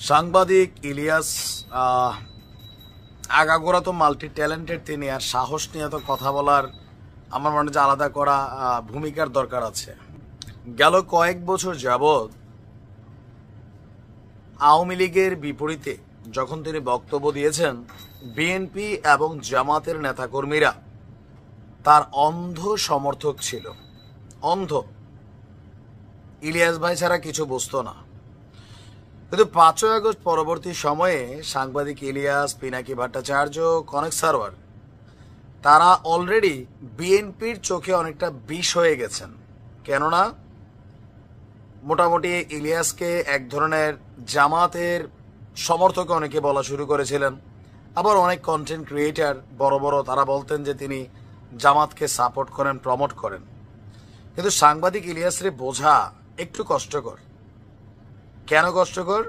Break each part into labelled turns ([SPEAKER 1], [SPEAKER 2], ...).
[SPEAKER 1] সাংবাদিক ইলিয়াস আগাগোড়া তো মাল্টি ট্যালেন্টেড তিনি, আর সাহস নিয়ে তো কথা বলার আমার মনে হয় আলাদা করা ভূমিকার দরকার আছে। গেল কয়েক বছর যাবৎ আওয়ামী লীগের বিপরীতে যখন তিনি বক্তব্য দিয়েছেন, বিএনপি এবং জামাতের নেতাকর্মীরা তার অন্ধ সমর্থক ছিল। অন্ধ, ইলিয়াস ভাই ছাড়া কিছু বুঝতো না। কিন্তু 5ই আগস্ট পরবর্তী সময়ে সাংবাদিক ইলিয়াস, পিনাকি ভট্টাচার্য, কনেক সারওয়ার তারা অলরেডি বিএনপির চোখে অনেকটা বিষ হয়ে গেছেন। কেননা মোটামুটি ইলিয়াসকে এক ধরনের জামাতের সমর্থক অনেকে বলা শুরু করেছিলেন। আবার অনেক কন্টেন্ট ক্রিয়েটার বড় বড় তারা বলতেন যে তিনি জামাতকে সাপোর্ট করেন, প্রমোট করেন। কিন্তু সাংবাদিক ইলিয়াসরে বোঝা একটু কষ্টকর। কেন কষ্টকর?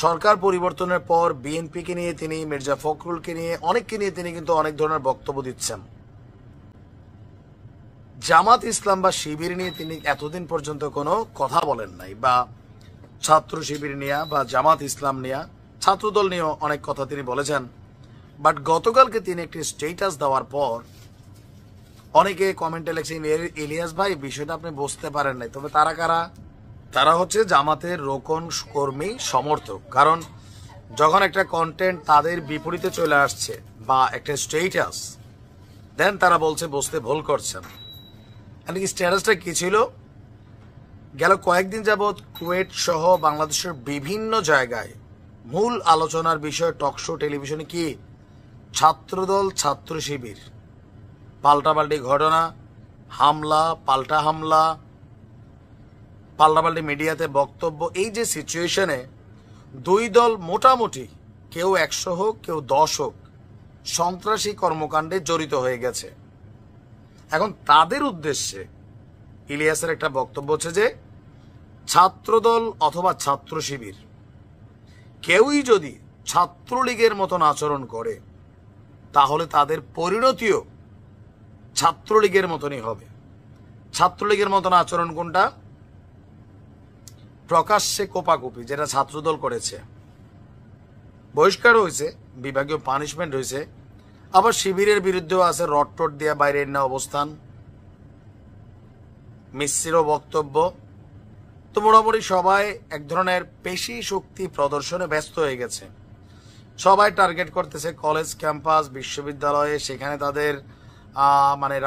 [SPEAKER 1] সরকার পরিবর্তনের পর বিএনপিকে নিয়ে তিনি, মির্জা ফখরুলকে নিয়ে, অনেককে নিয়ে তিনি কিন্তু অনেক ধরনের বক্তব্য দিচ্ছেন। জামাত ইসলাম বা শিবির নিয়ে তিনি এতদিন পর্যন্ত কোনো কথা বলেন নাই, বা ছাত্র শিবির নিয়ে বা জামাত ইসলাম নিয়ে, ছাত্রদল নিয়েও অনেক কথা তিনি বলেছেন। বাট গতকালকে তিনি একটি স্টেটাস দেওয়ার পর অনেকে কমেন্টে লিখছেন, ইলিয়াস ভাই বিষয়টা আপনি বুঝতে পারেন নাই। তবে তারা কারা? তারা হচ্ছে জামাতের রোকন কর্মী, সমর্থক। কারণ যখন একটা কন্টেন্ট তাদের বিপরীতে চলে আসছে বা একটা স্টেটাস, দেন তারা বলছে বুঝতে ভুল করছেন। স্ট্যাটাসটা কি ছিল? গেল কয়েকদিন যাবৎ কুয়েট সহ বাংলাদেশের বিভিন্ন জায়গায় মূল আলোচনার বিষয় টকশো টেলিভিশনে কি ছাত্রদল, ছাত্র শিবির, পাল্টাপাল্টি ঘটনা, হামলা, পাল্টা হামলা, পাল্টাপাল্টি মিডিয়াতে বক্তব্য। এই যে সিচুয়েশনে দুই দল মোটামুটি কেউ 100 হোক, কেউ 10 হোক, সন্ত্রাসী কর্মকাণ্ডে জড়িত হয়ে গেছে। এখন তাদের উদ্দেশ্যে ইলিয়াসের একটা বক্তব্য হচ্ছে যে ছাত্রদল অথবা ছাত্র শিবির কেউই যদি ছাত্রলীগের মতন আচরণ করে তাহলে তাদের পরিণতিও ছাত্রলীগের মতনই হবে। ছাত্রলীগের মতন আচরণ কোনটা? প্রকাশ্যে কোপাকুপি, যেটা ছাত্রদল করেছে, বহিষ্কার হয়েছে, বিভাগীয় পানিশমেন্ট হয়েছে। আবার শিবিরের বিরুদ্ধেও আছে রড টট দিয়া বাইরে না অবস্থান, মিশ্র বক্তব্য। তো মোটামুটি সবাই এক ধরনের পেশি শক্তি প্রদর্শনে ব্যস্ত হয়ে গেছে। সবাই টার্গেট করতেছে কলেজ ক্যাম্পাস, বিশ্ববিদ্যালয়ে, সেখানে তাদের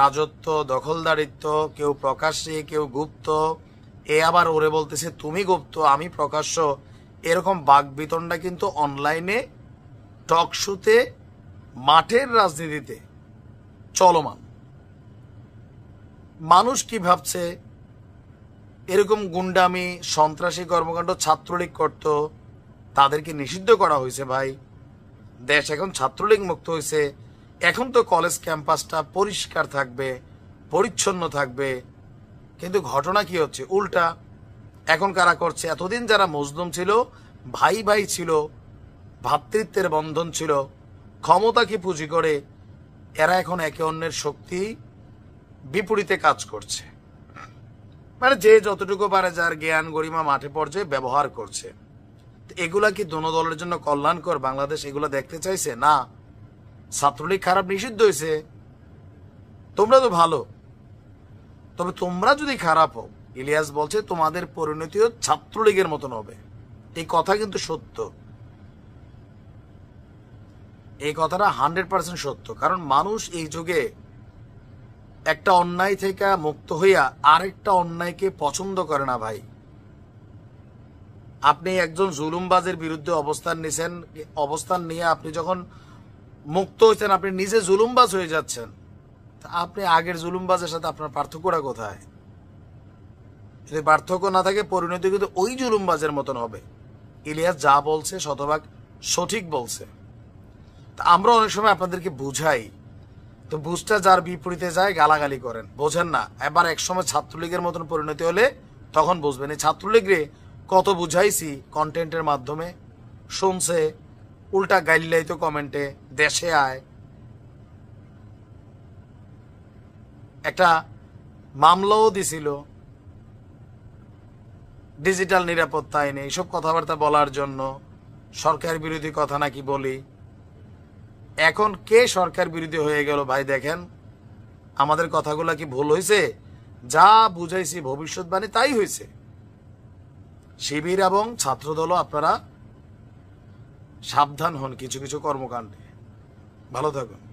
[SPEAKER 1] রাজত্ব, দখলদারিত্ব, কেউ প্রকাশ্যে, কেউ গুপ্ত। এ আবার ওরে বলতেছে তুমি গুপ্ত, আমি প্রকাশ্য। এরকম বাকবিতণ্ডা কিন্তু অনলাইনে, টক শোতে, মাঠের রাজনীতিতে চলমান। মানুষ কি ভাবছে? এরকম গুন্ডামি, সন্ত্রাসী কর্মকাণ্ড ছাত্রলীগ করত, তাদেরকে নিষিদ্ধ করা হয়েছে। ভাই, দেশ এখন ছাত্রলীগ মুক্ত হয়েছে। এখন তো কলেজ ক্যাম্পাসটা পরিষ্কার থাকবে, পরিচ্ছন্ন থাকবে। কিন্তু ঘটনা কি হচ্ছে? উল্টা। এখন কারা করছে? এতদিন যারা মজলুম ছিল, ভাই ভাই ছিল, ভ্রাতৃত্বের বন্ধন ছিল, ক্ষমতাকে পুঁজি করে এরা এখন একে অন্যের শক্তি বিপরীতে কাজ করছে। যে যতটুকু পারে যার জ্ঞান গরিমা মাঠে পর্যায়ে ব্যবহার করছে। এগুলা কি দোনো দলের জন্য কল্যাণকর? বাংলাদেশ এগুলা দেখতে চাইছে না। ছাত্রলীগ খারাপ, নিষিদ্ধ হয়েছে। তোমরা তো ভালো, তবে তোমরা যদি খারাপ হও, ইলিয়াস বলছে তোমাদের পরিণতিও ছাত্রলীগের মতন হবে। এই কথা কিন্তু সত্য, এই কথাটা 100% সত্য। কারণ মানুষ এই যুগে একটা অন্যায় থেকে মুক্ত হইয়া আরেকটা অন্যায়কে পছন্দ করে না। ভাই, আপনি একজন জুলুমবাজের বিরুদ্ধে অবস্থান নিয়ে আপনি যখন মুক্ত হয়েছেন, আপনি নিজে জুলুমবাজ হয়ে যাচ্ছেন। আপনি আগের জুলুমবাজের সাথে আপনার পার্থক্যটা কোথায়? যদি পার্থক্য না থাকে, পরিণতি কিন্তু ওই জুলুমবাজের মতন হবে। ইলিয়াস যা বলছে শতভাগ সঠিক বলছে। আমরা অনেক সময় আপনাদেরকে বুঝাই, তো বুঝটা যার বিপরীতে যায় গালাগালি করেন, বোঝেন না। এবার একসময় ছাত্রলীগের মতন পরিণতি হলে তখন বুঝবেন। এই ছাত্রলীগরে কত বুঝাইছি কন্টেন্টের মাধ্যমে, শুনছে, উল্টা গাইল্লাই তো কমেন্টে, দেশে আয়। একটা মামলাও দিছিল, ডিজিটাল নিরাপত্তা আইনে এইসব কথাবার্তা বলার জন্য সরকার বিরোধী কথা নাকি বলি। এখন কে সরকার বিরোধী হয়ে গেল ভাই? দেখেন আমাদের কথাগুলা কি ভুল হয়েছে? যা বুঝাইছি ভবিষ্যৎবাণী তাই হয়েছে। শিবির এবং ছাত্রদলও আপনারা সাবধান হন কিছু কিছু কর্মকাণ্ডে। ভালো থাকুন।